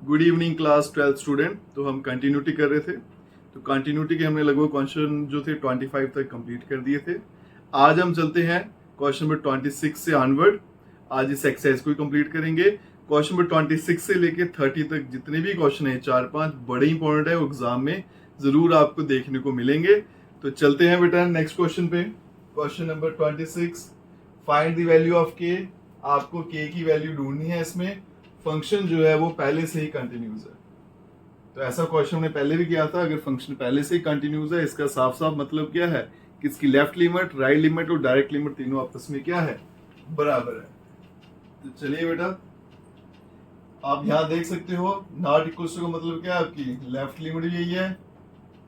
Good evening class 12th student. तो हम continuity कर रहे थे। तो कंटिन्यूटी के हमने लगभग क्वेश्चन जो थे 25 तक कंप्लीट कर दिए थे। आज हम चलते हैं क्वेश्चन नंबर 26 से ऑनवर्ड। आज इस एक्सरसाइज को ही कंप्लीट करेंगे। क्वेश्चन नंबर 26 से लेके 30 तक जितने भी क्वेश्चन है 4-5 बड़े इंपॉर्टेंट है, वो एग्जाम में जरूर आपको देखने को मिलेंगे। तो चलते हैं बेटा नेक्स्ट क्वेश्चन पे। Question number 26, find the value of के। आपको के की वैल्यू ढूंढनी है। इसमें फंक्शन जो है वो पहले से ही कंटिन्यूस है। तो ऐसा क्वेश्चन हमने पहले भी किया था। अगर फंक्शन पहले से ही कंटिन्यूस है, इसका साफ साफ मतलब क्या है कि इसकी लेफ्ट लिमिट, राइट लिमिट और डायरेक्ट लिमिट तीनों आपस में क्या है, बराबर है। तो चलिए बेटा, आप यहाँ देख सकते हो नॉट इक्वल टू का मतलब क्या है, आपकी लेफ्ट लिमिट भी यही है,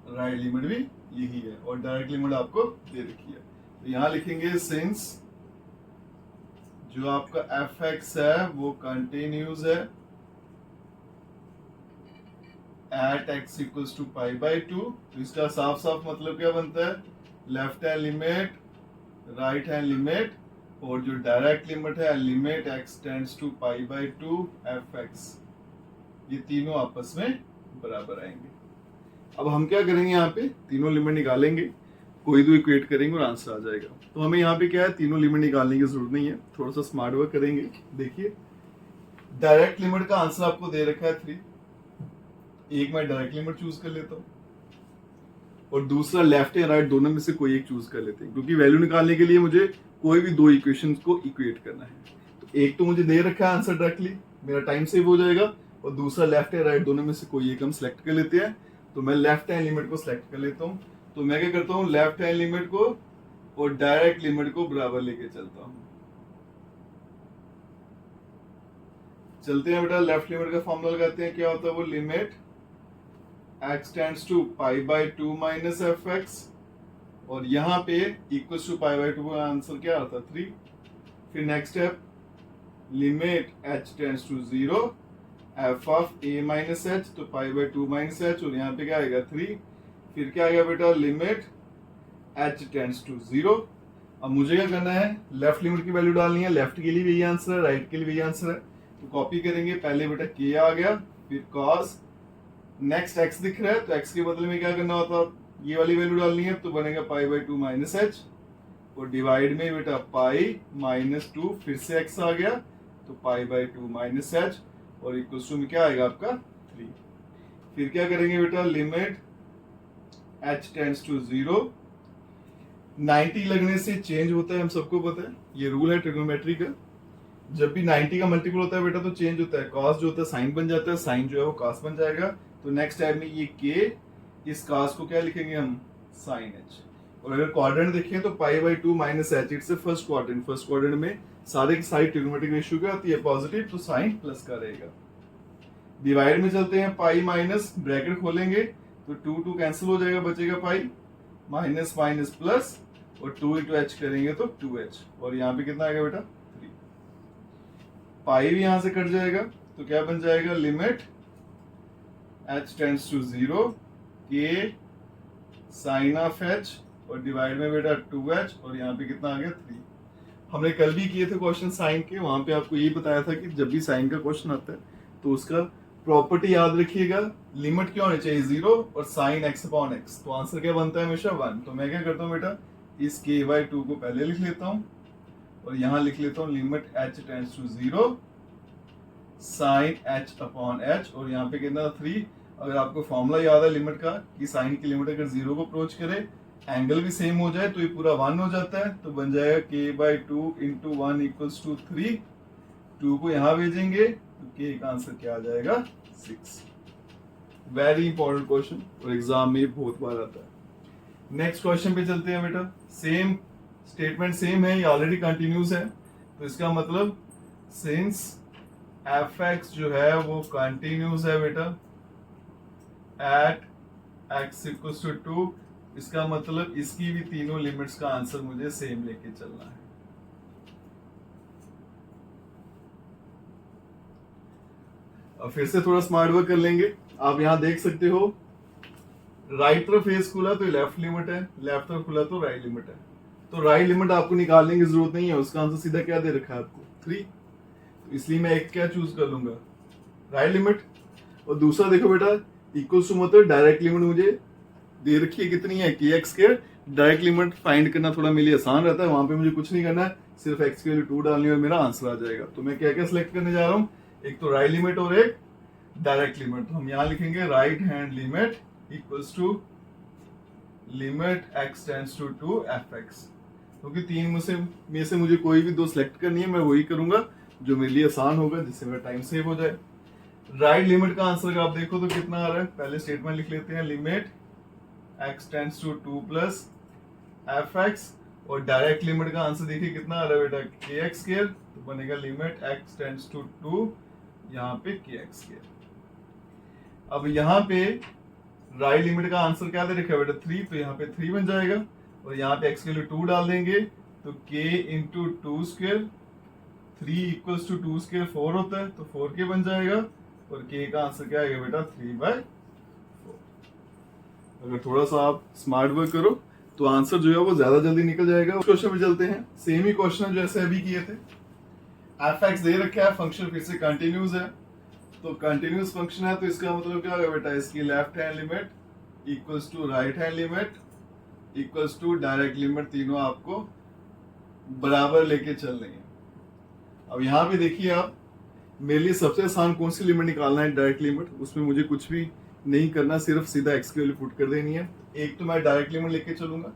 राइट लिमिट भी यही है और डायरेक्ट लिमिट आपको दे रखी है। तो यहाँ लिखेंगे सिंस जो आपका एफ एक्स है वो कंटिन्यूस है at x equals to pi by 2। तो इसका साफ साफ मतलब क्या बनता है, left hand limit, right hand limit और जो डायरेक्ट लिमिट है limit x tends to pi by 2 f x, ये तीनों आपस में बराबर आएंगे। अब हम क्या करेंगे, यहाँ पे तीनों लिमिट निकालेंगे, कोई दो इक्वेट करेंगे और आंसर आ जाएगा। तो हमें यहाँ पे क्या है, तीनों लिमिट निकालने की जरूरत नहीं है, थोड़ा सा स्मार्ट वर्क करेंगे। देखिए डायरेक्ट लिमिट का आंसर आपको दे रखा है 3। एक मैं डायरेक्ट लिमिट चूज कर लेता हूँ और दूसरा लेफ्ट या राइट दोनों में से कोई एक चूज कर लेते हैं, क्योंकि वैल्यू निकालने के लिए मुझे कोई भी दो इक्वेशंस को इक्वेट करना है। तो एक तो मुझे दे रखा है आंसर डायरेक्टली, मेरा टाइम सेव हो जाएगा, और दूसरा लेफ्ट या राइट दोनों में से कोई एक हम सेलेक्ट कर लेते हैं। तो मैं लेफ्ट हैंड लिमिट को सिलेक्ट कर लेता हूँ। तो मैं क्या करता हूँ, लेफ्ट हैंड लिमिट को और डायरेक्ट लिमिट को बराबर लेके चलता हूँ। चलते हैं बेटा, लेफ्ट लिमिट का फॉर्मूला लगाते हैं। क्या होता है वो, limit x tends to pi by 2 minus f x, और यहाँ पे इक्वल्स टू पाई बाई 2 का आंसर क्या आता है 3। फिर next step, limit h tends to 0 f of a minus h, तो पाई बाई 2 माइनस एच, और यहाँ पे क्या आएगा 3। फिर क्या आएगा बेटा, लिमिट h टेंड्स टू 0। अब मुझे क्या करना है, लेफ्ट लिमिट की वैल्यू डालनी है। लेफ्ट के लिए भी यही आंसर है, राइट के लिए भी यही आंसर है। तो कॉपी करेंगे, पहले बेटा k आ गया, फिर cos, नेक्स्ट x दिख रहा है तो x के बदले में क्या करना होता है, ये वाली वैल्यू डालनी है। तो बनेगा पाई बाई 2 माइनस एच, और डिवाइड में बेटा पाई माइनस 2, फिर से x आ गया तो पाई बाई 2 माइनस एच, और इक्वल टू में क्या आएगा आपका 3। फिर क्या करेंगे बेटा, लिमिट h टेंड्स टू 0, 90 लगने से चेंज होता है, हम सबको पता है, ये रूल है ट्रिग्नोमेट्री का। जब भी 90 का मल्टीपल होता है बेटा तो चेंज होता है, कॉस जो होता है साइन बन जाता है, साइन जो है वो कॉस बन जाएगा। तो नेक्स्ट टाइम में ये के, इस कॉस को क्या लिखेंगे हम, साइन एच। और अगर क्वाड्रेंट देखें तो pi by 2 minus H, it's first quadrant. First quadrant में सारे की सारी ट्रिग्नोमेट्रिक रेशियो क्या होती है, पॉजिटिव, तो साइन प्लस का रहेगा। डिवाइड में चलते हैं, पाई माइनस, ब्रैकेट खोलेंगे तो 2 कैंसिल हो जाएगा, बचेगा पाई, माइनस माइनस प्लस, और 2 इंटू एच करेंगे तो 2h, और यहाँ पे कितना आएगा बेटा 3। पाई भी यहां से कट जाएगा तो क्या बन जाएगा, लिमिट h टेंड्स टू 0 के साइन ऑफ h, और डिवाइड में बेटा 2h, और यहाँ पे कितना आ गया 3। हमने कल भी किए थे क्वेश्चन साइन के, वहां पे आपको यही बताया था कि जब भी साइन का क्वेश्चन आता है तो उसका प्रॉपर्टी याद रखिएगा, लिमिट क्या होनी चाहिए 0 और साइन x अपॉन x, तो आंसर क्या बनता है हमेशा 1। तो मैं क्या करता हूँ बेटा, इस k बाई 2 को पहले लिख लेता हूँ और यहाँ लिख लेता हूँ limit h tends to 0 sine h upon h, और यहाँ पे कितना 3। अगर आपको फॉर्मूला याद है लिमिट का कि साइन की लिमिट अगर 0 को अप्रोच करे, एंगल भी सेम हो जाए तो ये पूरा 1 हो जाता है, तो बन जाएगा k by 2 into 1 equals to 3। 2 को यहाँ भेजेंगे तो k का आंसर क्या आ जाएगा 6। वेरी इंपॉर्टेंट क्वेश्चन और एग्जाम में बहुत बार आता है। नेक्स्ट क्वेश्चन पे चलते हैं बेटा। सेम स्टेटमेंट सेम है, ये ऑलरेडी कंटिन्यूस है, तो इसका मतलब सिंस एफ एक्स जो है वो कंटिन्यूस है बेटा एट एक्स इक्वल्स टू 2, इसका मतलब इसकी भी तीनों लिमिट्स का आंसर मुझे सेम लेके चलना है। अब फिर से थोड़ा स्मार्ट वर्क कर लेंगे। आप यहां देख सकते हो राइट तरफ फेस खुला तो लेफ्ट लिमिट है, लेफ्ट तरफ खुला तो राइट लिमिट है। तो राइट लिमिट आपको निकालने की जरूरत नहीं है, उसका आंसर सीधा क्या दे रखा है आपको 3। तो इसलिए मैं एक क्या चूज कर लूंगा, राइट लिमिट। और दूसरा देखो बेटा, इक्वल टू मतलब डायरेक्ट लिमिट मुझे दे रखी है कितनी है, के x square. Direct limit find करना थोड़ा मेरे लिए आसान रहता है, वहां पे मुझे कुछ नहीं करना है, सिर्फ एक्स की वैल्यू 2 डालनी है और मेरा आंसर आ जाएगा। तो मैं क्या क्या सिलेक्ट करने जा रहा हूँ, एक तो राइट लिमिट और एक डायरेक्ट लिमिट। तो हम यहाँ लिखेंगे right hand limit equals to limit x tends to 2 f x. क्योंकि तीन में से मुझे कोई भी दो सिलेक्ट करनी है, मैं वही करूंगा जो मेरे लिए आसान होगा, जिससे मेरा टाइम सेव हो जाए। राइट लिमिट का आंसर आप देखो तो कितना आ रहा है, पहले स्टेटमेंट लिख लेते हैं, limit x tends to 2 plus f x. और डायरेक्ट लिमिट का आंसर देखिए कितना आ रहा है बेटा, के एक्स स्क्वायर। तो बनेगा लिमिट x टेंड्स टू 2, यहाँ पे के एक्स स्क्वायर। अब यहाँ पे राइट लिमिट का आंसर क्या दे रखा है बेटा, 3, तो यहाँ पे 3 बन जाएगा। और यहाँ पे x के लिए 2 डाल देंगे, तो k into 2 square, 3 equals to 2 square 4 होता है, तो 4k बन जाएगा। और k का आंसर क्या आएगा बेटा, 3/4। अगर थोड़ा सा आप स्मार्ट वर्क करो तो आंसर जो है वो ज्यादा जल्दी निकल जाएगा। क्वेश्चन में चलते हैं, सेम ही क्वेश्चन जैसे अभी किए थे। एफ एक्स दे रखा है, फंक्शन फिर से कंटिन्यूस है, तो कंटिन्यूस फंक्शन है तो इसका मतलब क्या होगा बेटा, इसकी left hand limit equals to right hand limit equals to direct limit, तीनों आपको बराबर लेके चलनी है। अब यहाँ पे देखिए आप, मेरे लिए सबसे आसान कौन सी लिमिट निकालना है, डायरेक्ट लिमिट। उसमें मुझे कुछ भी नहीं करना, सिर्फ सीधा एक्स की वैल्यू पुट कर देनी है। एक तो मैं डायरेक्ट लिमिट लेके चलूंगा,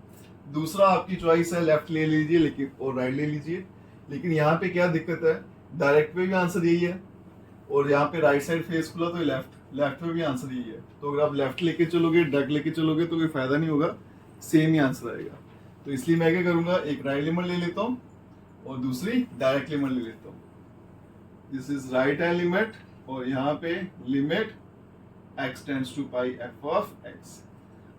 दूसरा आपकी चॉइस है, लेफ्ट ले लीजिए लेकिन और राइट ले लीजिए। लेकिन यहाँ पे क्या दिक्कत है, डायरेक्ट पे भी आंसर यही है और यहाँ पे राइट साइड फेस खुला तो लेफ्ट पे भी आंसर यही है। तो अगर आप लेफ्ट लेके चलोगे, डायरेक्ट लेके चलोगे तो कोई फायदा नहीं होगा, सेम ही आंसर आएगा। तो इसलिए मैं क्या करूंगा, एक राइट लिमिट ले लेता हूँ और दूसरी डायरेक्ट लिमिट ले लेता हूँ। This is right hand limit और यहाँ पे limit x tends to pi f of x।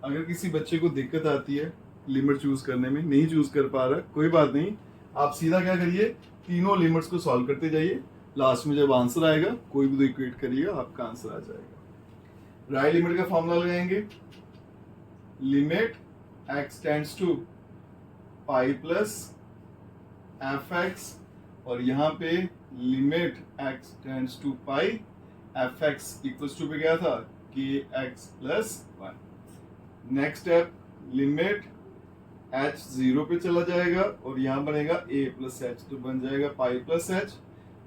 अगर किसी बच्चे को दिक्कत आती है लिमिट चूज करने में, नहीं चूज कर पा रहा, कोई बात नहीं, आप सीधा क्या करिए, तीनों लिमिट्स को सॉल्व करते जाइए, लास्ट में जब आंसर आएगा कोई भी दो इक्वेट करिएगा, आपका आंसर आ जाएगा। राइट लिमिट का फॉर्मूला लगाएंगे, limit x tends to pi plus f x, और यहाँ पे limit x tends to pi f x equals to पे क्या था, k x plus 1। Next step, limit h 0 पे चला जाएगा और यहाँ बनेगा a प्लस एच, तो बन जाएगा पाई प्लस एच।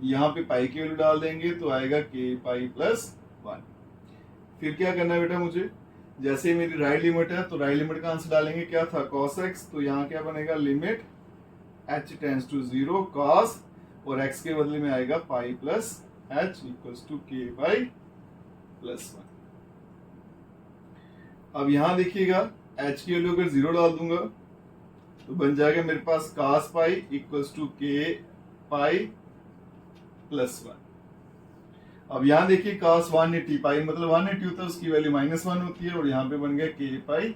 यहाँ पे पाई की वैल्यू डाल देंगे तो आएगा के पाई प्लस 1। फिर क्या करना है बेटा, मुझे जैसे मेरी राइट लिमिट है तो राइट लिमिट का आंसर डालेंगे, क्या था cos x, तो यहाँ क्या बनेगा, limit h tends to 0 cos, और x के बदले में आएगा pi plus h equals to k pi plus 1। अब यहाँ देखिएगा h की वैल्यू अगर 0 डाल दूंगा तो बन जाएगा मेरे पास cos pi equals to k pi plus 1। अब यहाँ देखिए cos 180 पाई मतलब 180 होता है, उसकी वैल्यू -1 होती है, और यहाँ पे बन गया के पाई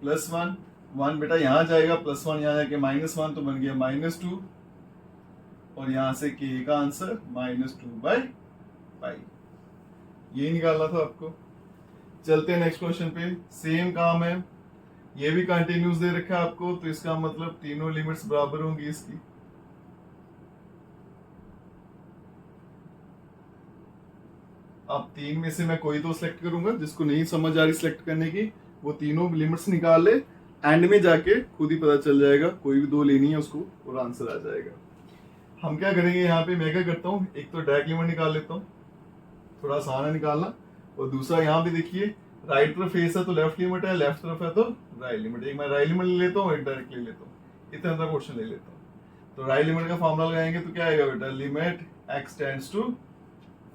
प्लस 1। 1 बेटा यहाँ जाएगा, प्लस 1 यहाँ जाके -1, तो बन गया -2, और यहाँ से के का आंसर -2/पाई। ये निकालना था आपको। चलते हैं नेक्स्ट क्वेश्चन पे, सेम काम है, ये भी कंटिन्यूस दे रखा है आपको, तो इसका मतलब तीनों लिमिट्स बराबर होंगी इसकी। अब तीन में से मैं कोई दो सिलेक्ट करूंगा, जिसको नहीं समझ आ रही सिलेक्ट करने की वो तीनों लिमिट्स निकाल ले, एंड में जाके खुद ही पता चल जाएगा, कोई भी दो लेनी है उसको और आंसर आ जाएगा। हम क्या करेंगे, यहाँ पे मैं क्या करता हूँ, एक तो डायरेक्ट लिमिट निकाल लेता हूँ, थोड़ा आसान है निकालना, और दूसरा यहाँ पे देखिए राइट तरफ फेस है तो लेफ्ट लिमिट है, लेफ्ट तरफ है तो राइट लिमिट। एक मैं राइट लिमिट ले लेता हूँ, एक डायरेक्ट ले लेता हूँ, इतना सा क्वेश्चन ले लेता हूँ। तो राइट लिमिट का फॉर्मूला लगाएंगे तो क्या आएगा बेटा, limit x tends to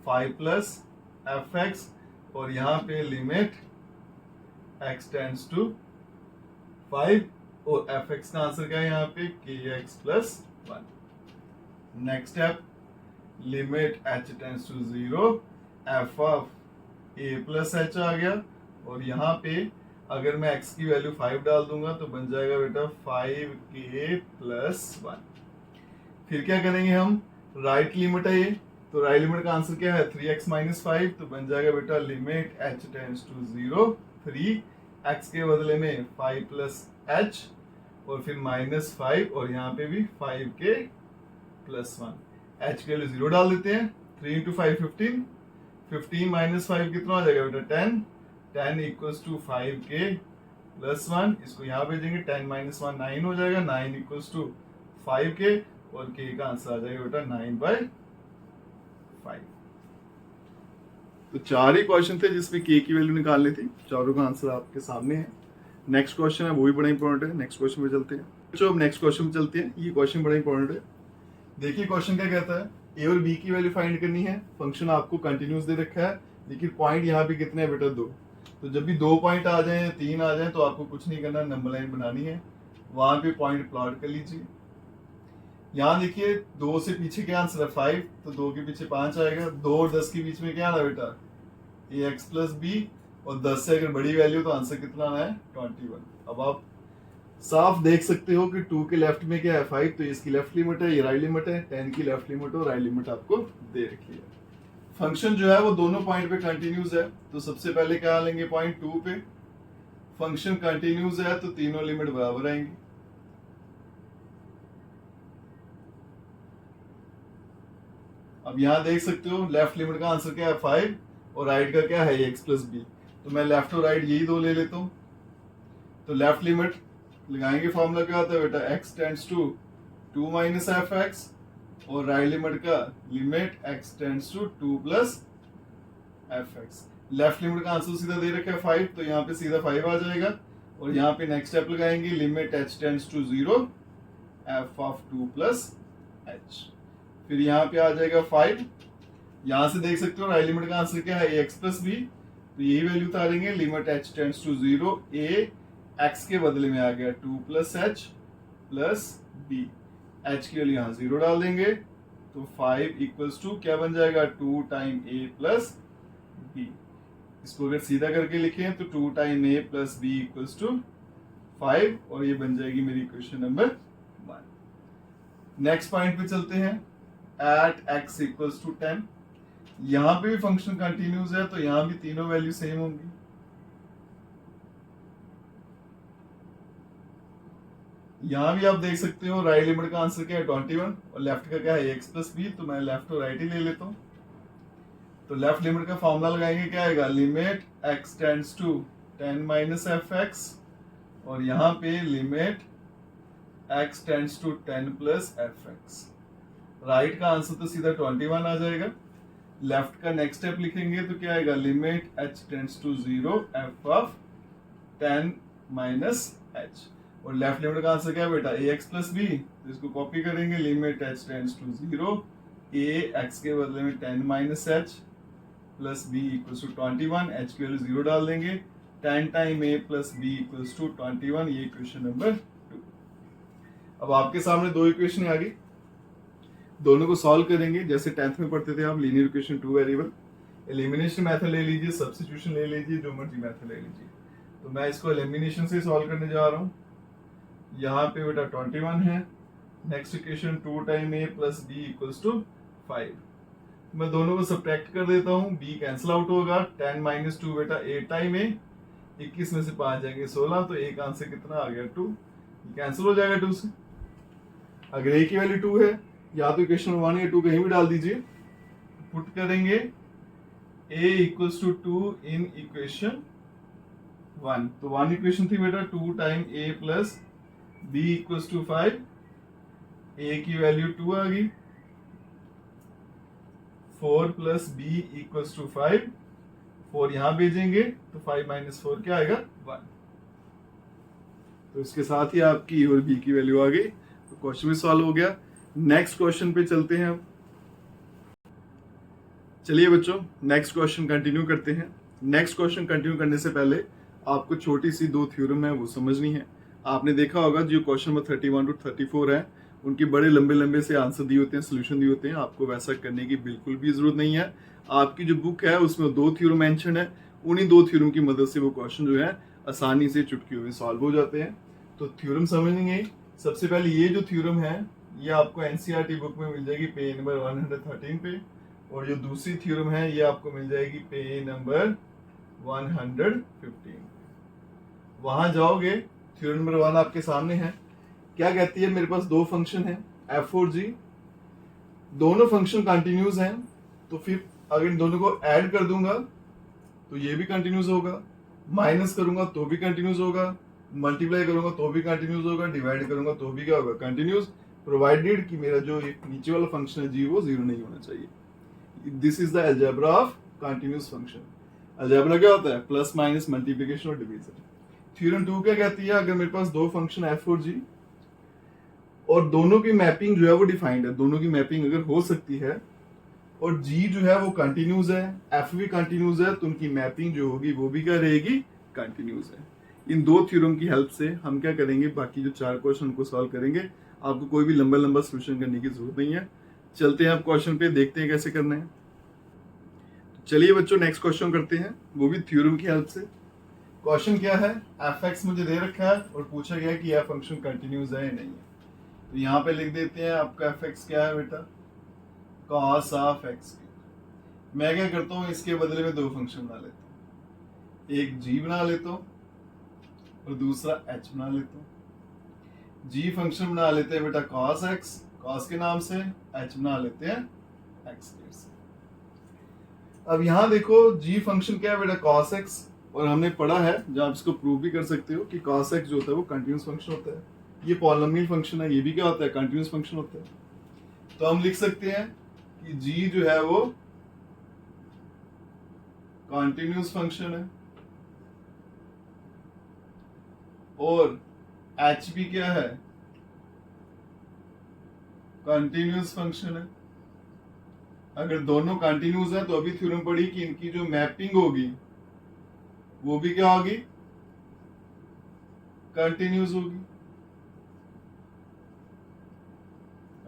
5 plus f x, और यहाँ पे लिमिट x टेंड्स टू 5, और एफ एक्स का आंसर क्या है यहाँ पे, के x plus 1। Next step, limit h tends to 0 f of a plus h आ गया, और यहाँ पे अगर मैं x की वैल्यू 5 डाल दूंगा तो बन जाएगा बेटा 5k प्लस 1। फिर क्या करेंगे हम, राइट लिमिट है ये, तो राइट लिमिट का आंसर क्या है, 3x माइनस 5, तो बन जाएगा बेटा limit h tends to 0 3x के बदले में 5 प्लस h, और फिर -5, और यहाँ पे भी 5k प्लस 1। h के लिए 0 डाल देते हैं, 3 इंटू 5 15, 15 माइनस 5 कितना हो जाएगा बेटा 10, 10 इक्वल्स टू 5k प्लस 1, इसको यहाँ भेजेंगे 10 माइनस 1 9 हो जाएगा, 9 इक्वल्स टू 5k और k का आंसर आ जाएगा बेटा 9/5। तो 4 ही क्वेश्चन थे जिसमें k की वैल्यू निकालनी थी, चारों का आंसर आपके सामने है। नेक्स्ट क्वेश्चन है वो भी बड़ा इंपॉर्टेंट है, नेक्स्ट क्वेश्चन पे चलते हैं। तो अब नेक्स्ट क्वेश्चन पे चलते हैं, ये क्वेश्चन बड़ा इंपॉर्टेंट है। देखिए क्वेश्चन क्या कहता है, a और b की वैल्यू फाइंड करनी है, फंक्शन आपको कंटिन्यूस दे रखा है, लेकिन पॉइंट यहाँ पे कितने हैं बेटा 2। तो जब भी 2 पॉइंट आ जाए 3 आ जाए तो आपको कुछ नहीं करना, नंबर लाइन बनानी है, वहां पे पॉइंट प्लॉट कर लीजिए। यहाँ देखिए 2 से पीछे क्या आंसर है 5, तो 2 के पीछे 5 आएगा, 2 और 10 के बीच में क्या आना बेटा ax प्लस b, और 10 से अगर बड़ी वैल्यू तो आंसर कितना आना है 21। अब आप साफ देख सकते हो कि 2 के लेफ्ट में क्या है 5, तो इसकी लेफ्ट लिमिट है, ये राइट लिमिट है, 10 की लेफ्ट लिमिट और राइट लिमिट आपको दे रखी है। फंक्शन जो है वो दोनों पॉइंट पे कंटिन्यूस है, तो सबसे पहले क्या लेंगे पॉइंट 2 पे, फंक्शन कंटिन्यूस है तो तीनों लिमिट बराबर आएंगी। अब यहां देख सकते हो लेफ्ट लिमिट का आंसर क्या है 5 और राइट का क्या है x प्लस बी, तो मैं लेफ्ट और राइट यही दो ले लेता हूं। तो लेफ्ट लिमिट लगाएंगे, फॉर्मूला क्या होता है बेटा x tends to 2 minus f x, और राइट लिमिट का limit x tends to 2 plus f x. Left limit का आंसर सीधा दे रखा है 5, तो यहाँ पे सीधा 5 आ जाएगा, और यहाँ पे नेक्स्ट स्टेप लगाएंगे limit h tends to 0 f of 2 plus h, फिर यहाँ पे आ जाएगा 5। यहाँ से देख सकते हो राइट लिमिट का आंसर क्या है ax प्लस b, तो यही वैल्यू उतारेंगे, limit h tends to 0 a x के बदले में आ गया 2 plus h plus b, h की वैल्यू यहाँ 0 डाल देंगे, तो 5 इक्वल्स टू क्या बन जाएगा 2 टाइम a प्लस b। इसको अगर सीधा करके लिखें तो 2 time a plus b equals to 5, और ये बन जाएगी मेरी इक्वेशन नंबर 1। नेक्स्ट पॉइंट पे चलते हैं, एट x इक्वल्स टू 10, यहां पे भी फंक्शन कंटिन्यूस है तो यहां भी तीनों वैल्यू सेम होंगी। यहां भी आप देख सकते हो राइट लिमिट का आंसर क्या है 21 और लेफ्ट का क्या है x प्लस बी, तो मैं लेफ्ट और राइट ही ले लेता हूं। तो लेफ्ट लिमिट का फॉर्मूला लगाएंगे, क्या आएगा limit x tends to 10 minus f x, और यहाँ पे limit x tends to 10 plus f x. Right का आंसर तो सीधा 21 आ जाएगा, लेफ्ट का नेक्स्ट स्टेप लिखेंगे तो क्या आएगा limit h tends to 0 f of 10 minus h, और लेफ्ट लिमिट का आंसर क्या है बेटा ax प्लस b, तो इसको कॉपी करेंगे, limit h tends to 0 a x के बदले में 10 minus h plus b equals to 21, h की वैल्यू 0 डाल देंगे, 10 time a plus b equals to 21, ये इक्वेशन नंबर 2। अब आपके सामने दो इक्वेशन आ गई, दोनों को सॉल्व करेंगे जैसे 10th में पढ़ते थे आप, linear equation 2 variable, elimination method ले लीजिए, सब्स्टिट्यूशन ले लीजिए, जो मर्जी मेथड ले लीजिए। तो मैं इसको एलिमिनेशन से सॉल्व करने जा रहा हूँ। यहाँ पे बेटा 21 है, next equation 2 time a plus b equals to 5, मैं दोनों को सब्ट्रैक्ट कर देता हूँ, b कैंसिल आउट होगा, 10 माइनस 2 बेटा 8 टाइम a, 21 में से 5 जाएंगे 16, तो a का आंसर कितना आ गया 2, कैंसिल हो जाएगा 2 से। अगर a की वैल्यू 2 है, या तो इक्वेशन 1 या 2 कहीं भी डाल दीजिए, पुट करेंगे a equals to 2 in equation 1, तो 1 इक्वेशन थी बेटा 2 time a plus b equals to 5, a की वैल्यू 2 आ गई, 4 प्लस b इक्वल्स टू 5, 4 यहां भेजेंगे तो 5 माइनस 4 क्या आएगा 1। तो इसके साथ ही आपकी a और b की वैल्यू आ गई, तो क्वेश्चन भी सॉल्व हो गया। नेक्स्ट क्वेश्चन पे चलते हैं। चलिए बच्चों नेक्स्ट क्वेश्चन कंटिन्यू करते हैं। नेक्स्ट क्वेश्चन कंटिन्यू करने से पहले आपको छोटी सी 2 थ्योरम है वो समझनी है। आपने देखा होगा जो क्वेश्चन नंबर 31 टू 34 है उनके बड़े लंबे लंबे से आंसर दिए होते हैं, सोल्यूशन दिए होते हैं, आपको वैसा करने की बिल्कुल भी जरूरत नहीं है। आपकी जो बुक है उसमें 2 थ्योरम मेंशन है, उन्हीं 2 थ्योरम की मदद से वो क्वेश्चन जो है आसानी से चुटकियों में सॉल्व हो जाते हैं। तो थ्योरम समझेंगे। सबसे पहले ये जो थ्योरम है ये आपको एनसीईआरटी बुक में मिल जाएगी पेज नंबर 113 पे, और जो दूसरी थ्योरम है ये आपको मिल जाएगी पेज नंबर 115। वहां जाओगे, थ्योरम नंबर 1 आपके सामने है। क्या कहती है, मेरे पास 2 फंक्शन है f और g, दोनों फंक्शन कंटिन्यूस हैं, तो फिर अगर इन दोनों को ऐड कर दूंगा तो ये भी कंटिन्यूस होगा, माइनस करूंगा तो भी कंटिन्यूस होगा, मल्टीप्लाई करूंगा तो भी कंटिन्यूस होगा, डिवाइड करूंगा तो भी क्या होगा, कंटिन्यूस, प्रोवाइडेड कि मेरा जो नीचे वाला फंक्शन है जी वो जीरो नहीं होना चाहिए। This is the algebra of continuous function. Algebra क्या होता है, प्लस माइनस मल्टीप्लिकेशन और डिवीजन। थ्योरम 2 क्या कहती है, अगर मेरे पास दो फंक्शन एफ और जी और दोनों की मैपिंग जो है वो डिफाइंड है, दोनों की मैपिंग अगर हो सकती है और जी जो है वो कंटिन्यूस है, एफ भी कंटिन्यूस है, तो उनकी मैपिंग जो होगी वो भी क्या रहेगी, कंटिन्यूस है। इन दो थ्योरम की हेल्प से हम क्या करेंगे, बाकी जो 4 क्वेश्चन को सॉल्व करेंगे। आपको कोई भी लंबा लंबा सोल्यूशन करने की जरूरत नहीं है। चलते हैं आप क्वेश्चन पे, देखते हैं कैसे करना है। चलिए बच्चों नेक्स्ट क्वेश्चन करते हैं, वो भी थ्योरम की हेल्प से। क्वेश्चन क्या है, एफ एक्स मुझे दे रखा है और पूछा गया कि यह फंक्शन कंटिन्यूस है या नहीं है। तो यहाँ पे लिख देते हैं आपका एफ एक्स क्या है बेटा, cos ऑफ एक्स। मैं क्या करता हूँ, इसके बदले में दो फंक्शन बना लेता हूँ, एक g बना लेता हूँ और दूसरा h बना लेता हूँ। g फंक्शन बना लेते हैं बेटा cos x, cos के नाम से, h बना लेते हैं x से। अब यहाँ देखो g फंक्शन क्या है बेटा cos x, और हमने पढ़ा है, जब आप इसको प्रूव भी कर सकते हो कि cos x जो होता है वो कंटिन्यूस फंक्शन होता है। ये पॉलिनोमियल फंक्शन है, ये भी क्या होता है, कंटिन्यूस फंक्शन होता है। तो हम लिख सकते हैं कि g जो है वो कंटिन्यूस फंक्शन है और h भी क्या है, कंटिन्यूस फंक्शन है। अगर दोनों कंटिन्यूस है तो अभी थ्योरम पढ़ी कि इनकी जो मैपिंग होगी वो भी क्या होगी, कंटिन्यूस होगी।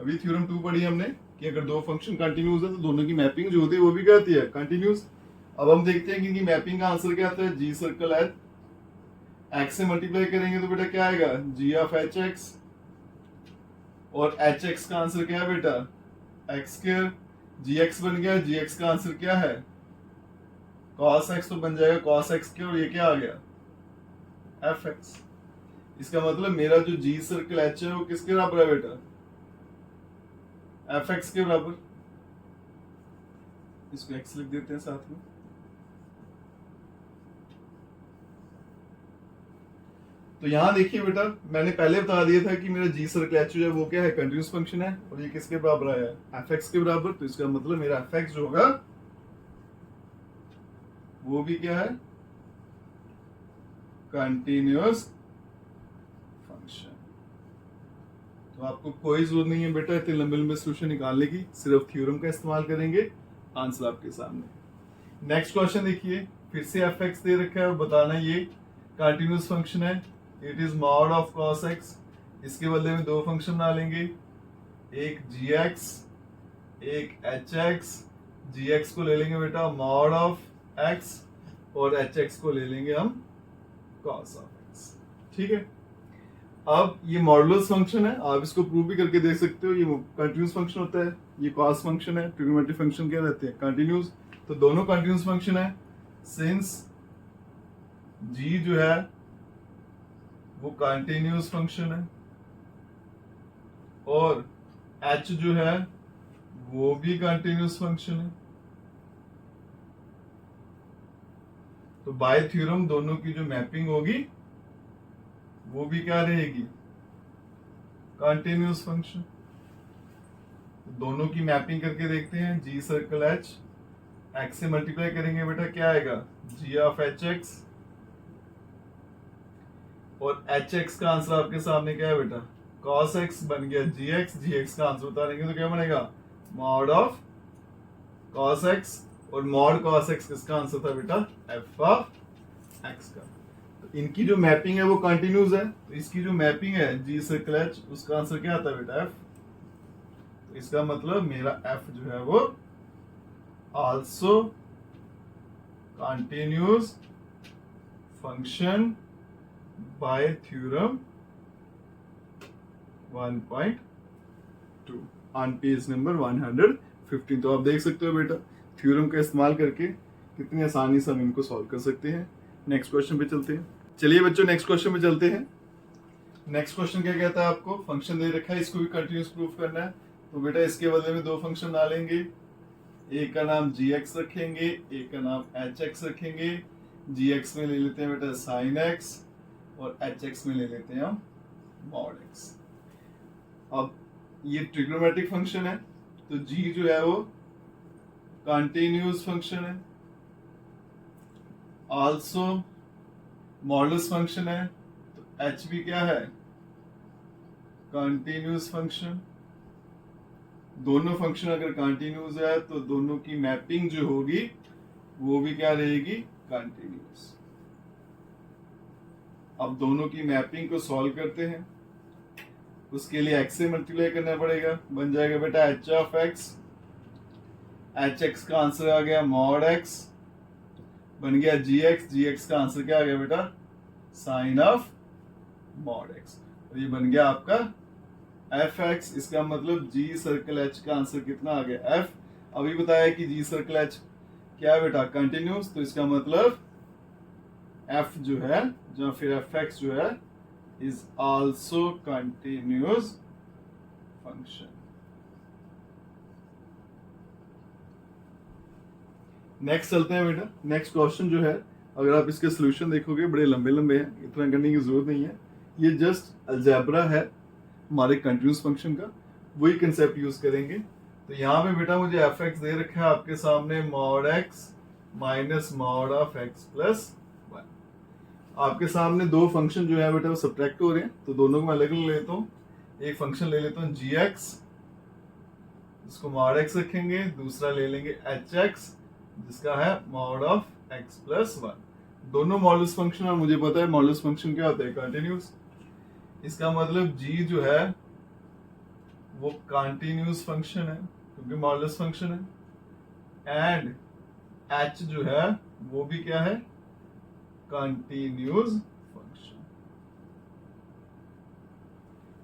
अभी थ्योरम 2 पढ़ी हमने कि अगर दो फंक्शन कंटिन्यूस है तो दोनों की मैपिंग जो होती है वो भी क्या होती है, कंटिन्यूस। अब हम देखते हैं कि इनकी मैपिंग का आंसर क्या आता है, जी सर्कल एच, एक्स से मल्टीप्लाई करेंगे तो बेटा क्या आएगा, जी ऑफ एच एक्स, और एच एक्स का आंसर क्या है बेटा, एक्स स्क्वायर। जी एक्स बन गया, जी एक्स का आंसर क्या है, cos x, तो बन जाएगा cos x के, और ये क्या आ गया, एफ एक्स। इसका मतलब मेरा जो जी सर्कल एच है वो किसके बराबर है बेटा, एफ एक्स के बराबर। इसको एक्स लिख देते हैं साथ में। तो यहां देखिए बेटा, मैंने पहले बता दिया था कि मेरा जी सर्कल एच जो है वो क्या है, कंटिन्यूस फंक्शन है, और ये किसके बराबर आया, एफ एक्स के बराबर। तो इसका मतलब मेरा एफ एक्स जो होगा वो भी क्या है, कंटिन्यूस फंक्शन। तो आपको कोई जरूरत नहीं है बेटा इतने लंबे लंबे सोल्यूशन निकालने की, सिर्फ थ्योरम का इस्तेमाल करेंगे, आंसर आपके सामने। नेक्स्ट क्वेश्चन देखिए, फिर से एफ एक्स दे रखा है और बताना ये कंटिन्यूस फंक्शन है, it is mod of cos x। इसके बदले में दो फंक्शन बना लेंगे, एक gx, एक hx। gx को ले लेंगे बेटा मॉड ऑफ x और hx को ले लेंगे हम cos ऑफ x। ठीक है, अब ये मॉडुलस फंक्शन है, आप इसको प्रूव भी करके देख सकते हो, ये कंटिन्यूस फंक्शन होता है, ये cos फंक्शन है, ट्रिग्नोमेट्रिक फंक्शन क्या रहते हैं, कंटिन्यूस। तो दोनों कंटिन्यूस फंक्शन है, सिंस g जो है वो कंटिन्यूस फंक्शन है और h जो है वो भी कंटिन्यूस फंक्शन है। तो बाय थ्योरम दोनों की जो मैपिंग होगी वो भी क्या रहेगी, कंटिन्यूस फंक्शन। दोनों की मैपिंग करके देखते हैं, जी सर्कल एच, एक्स से मल्टीप्लाई करेंगे बेटा क्या आएगा, जी ऑफ एच एक्स, और एच एक्स का आंसर आपके सामने क्या है बेटा, cos x बन गया जी एक्स का आंसर उतारेंगे तो क्या बनेगा, मॉड ऑफ cos x, और मॉड cos x किसका आंसर था बेटा, f ऑफ x का। तो इनकी जो मैपिंग है वो कंटिन्यूस है, तो इसकी जो मैपिंग है जी सर्कल एच, उसका आंसर क्या आता है बेटा, f। तो इसका मतलब मेरा f जो है वो also continuous function by theorem 1.2 on page number 115। तो आप देख सकते हो बेटा थ्योरम का इस्तेमाल करके कितनी आसानी से हम इनको सॉल्व कर सकते हैं। नेक्स्ट क्वेश्चन पे चलते हैं। चलिए बच्चों नेक्स्ट क्वेश्चन पे चलते हैं। नेक्स्ट क्वेश्चन क्या कहता है, आपको फंक्शन दे रखा है, इसको भी कंटिन्यूस प्रूफ करना है। तो बेटा इसके बदले में दो फंक्शन बना लेंगे, एक का नाम gx रखेंगे, एक का नाम hx रखेंगे। gx में ले लेते हैं बेटा sin x और hx में ले लेते हैं हम mod x। अब ये ट्रिग्नोमेट्रिक फंक्शन है तो g जो है वो कंटिन्यूअस फंक्शन है, आल्सो मॉडुलस फंक्शन है, तो h भी क्या है, कंटिन्यूअस फंक्शन। दोनों फंक्शन अगर कंटिन्यूअस है तो दोनों की मैपिंग जो होगी वो भी क्या रहेगी, कंटिन्यूअस। अब दोनों की मैपिंग को सॉल्व करते हैं, उसके लिए x से मल्टीप्लाई करना पड़ेगा, बन जाएगा बेटा h ऑफ x, hx का आंसर आ गया mod x, बन गया gx का आंसर क्या आ गया बेटा, sin ऑफ mod x, और ये बन गया आपका fx। इसका मतलब g सर्कल h का आंसर कितना आ गया, f। अभी बताया कि g सर्कल h क्या है बेटा, कंटिन्यूअस, तो इसका मतलब f जो है या फिर fx जो है is also continuous function. Next चलते हैं बेटा। नेक्स्ट क्वेश्चन जो है, अगर आप इसके सोल्यूशन देखोगे बड़े लंबे लंबे हैं, इतना करने की जरूरत नहीं है, ये जस्ट अलजेब्रा है हमारे कंटिन्यूअस फंक्शन का, वही कंसेप्ट यूज करेंगे। तो यहाँ पे बेटा मुझे fx दे रखा है आपके सामने mod x minus mod of x plus 1। आपके सामने दो फंक्शन जो है बेटा वो सब्ट्रैक्ट हो रहे हैं, तो दोनों को मैं अलग ले लेता हूँ। एक फंक्शन ले लेता हूँ gx, इसको mod x रखेंगे, दूसरा ले लेंगे hx जिसका है mod ऑफ x प्लस 1। दोनों मॉडुलस फंक्शन, और मुझे पता है मॉडुलस फंक्शन क्या होता है, कंटिन्यूअस। इसका मतलब g जो है वो कंटिन्यूअस फंक्शन है क्योंकि मॉडुलस फंक्शन है, एंड h जो है वो भी क्या है, कंटिन्यूअस फंक्शन।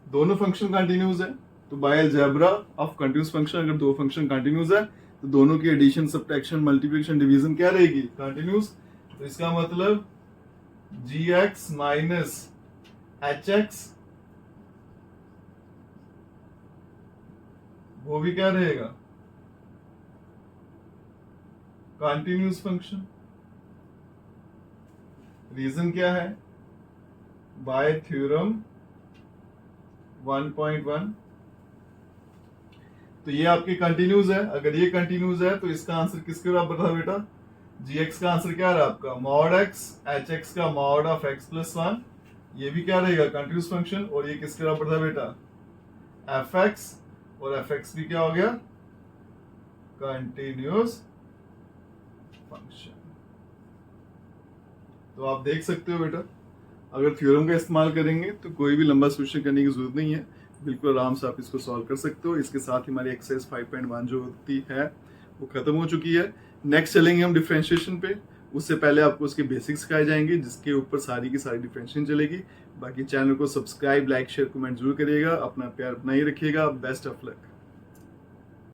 दोनों फंक्शन कंटिन्यूअस है, तो by algebra of continuous function अगर दो फंक्शन कंटिन्यूअस है तो दोनों की एडिशन, सब्ट्रैक्शन, मल्टीप्लिकेशन, डिवीजन क्या रहेगी, कंटिन्यूअस। तो इसका मतलब gx माइनस hx वो भी क्या रहेगा, कंटिन्यूअस फंक्शन। रीजन क्या है, बाय थ्योरम 1.1। तो ये आपके कंटिन्यूअस है, अगर ये कंटिन्यूअस है तो इसका आंसर किसके बराबर था बेटा, gx का आंसर क्या रहा आपका, mod x, hx का mod ऑफ x प्लस 1, ये भी क्या रहेगा, कंटिन्यूअस फंक्शन। और ये किसके बराबर था बेटा, fx, और fx भी क्या हो गया, कंटिन्यूअस फंक्शन। तो आप देख सकते हो बेटा, अगर थ्योरम का इस्तेमाल करेंगे तो कोई भी लंबा सोल्यूशन करने की जरूरत नहीं है, बिल्कुल आराम से आप इसको सॉल्व कर सकते हो। इसके साथ ही हमारी एक्सरसाइज 5.1 जो होती है वो खत्म हो चुकी है। नेक्स्ट चलेंगे हम डिफरेंशिएशन पे, उससे पहले आपको उसके बेसिक्स सिखाए जाएंगे जिसके ऊपर सारी की सारी डिफरेंशिएशन चलेगी। बाकी चैनल को सब्सक्राइब, लाइक, शेयर, कमेंट जरूर करिएगा। अपना प्यार बनाए रखिएगा। Best of luck.